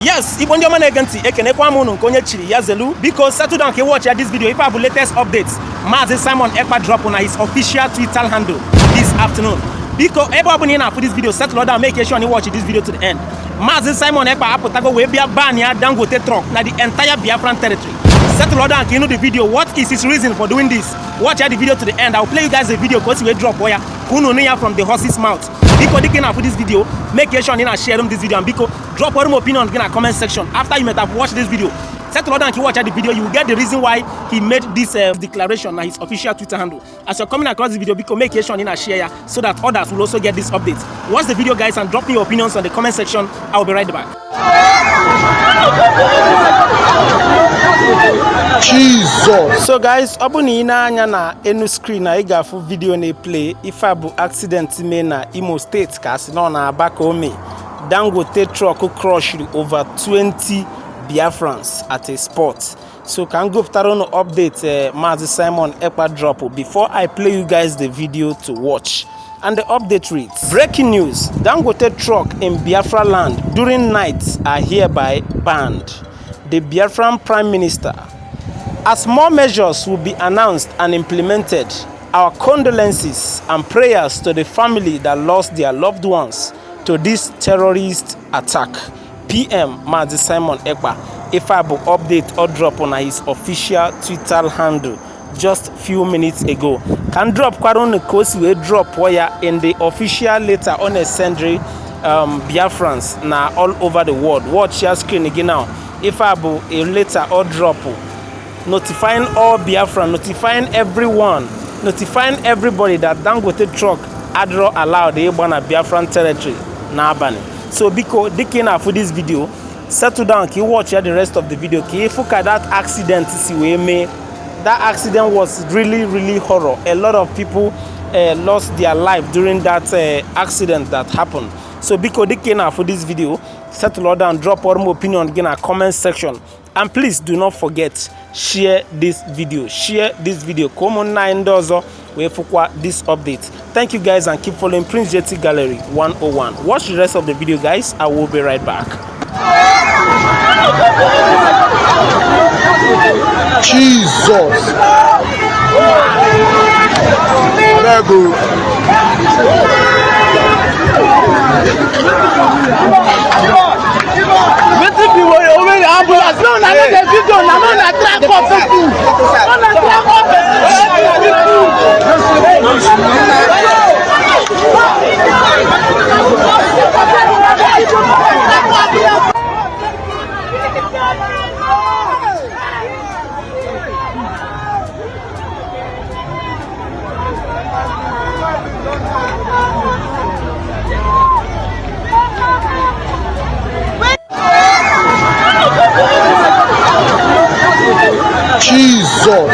Yes, if you want to because settle down and watch this video. If I have the latest updates, Mazi Simon Ekpa drop on his official Twitter handle this afternoon. Because everybody for this video, settle down, make sure you watch this video to the end. Mazi Simon Ekpa Ekpa BANC Dāng0tē truck na the entire Biafran territory. Settle down, you know the video. What is his reason for doing this? Watch the video to the end. I'll play you guys a video because we drop wire from the horse's mouth. Because they can for this video, make sure you share them this video and because drop your opinion in the comment section. After you might have watched this video, settle down and you watch the video, you will get the reason why he made this declaration on his official Twitter handle. As you're coming across this video, because make sure you share so that others will also get this update. Watch the video, guys, and drop me your opinions on the comment section. I will be right back. Jesus. So guys, abuni ina anya na enu screen na iga fu video na play if abu accident me na Imo State kasi no na abaka ome Dāng0tē truck crushed over 20 Biafrans at a spot. So can go after no update Mazi Simon Ekpa drop before I play you guys the video to watch. And the update reads: breaking news, Dāng0tē truck in Biafra land during nights are hereby banned. The Biafran Prime Minister. As more measures will be announced and implemented, our condolences and prayers to the family that lost their loved ones to this terrorist attack. PM Mazi Simon Ekpa. If I will update or drop on his official Twitter handle just few minutes ago. Can drop quite on the course we drop wire in the official letter on a sundry Biafrans now all over the world. Watch your screen again now. If I will a letter or drop notifying all Biafra, notifying everyone, notifying everybody that Dāng0tē truck adro allowed the Ebana Biafran territory na abani. So because they came for this video, settle down, can you watch the rest of the video? Can you look at that accident? See where me that accident was really horror. A lot of people lost their life during that accident that happened. So because they came for this video, settle down, drop your opinion in a comment section. And please do not forget, share this video. Share this video. Come on 9 dozo we for this update. Thank you guys and keep following Prince JT Gallery 101. Watch the rest of the video, guys. I will be right back. Jesus. Jesus.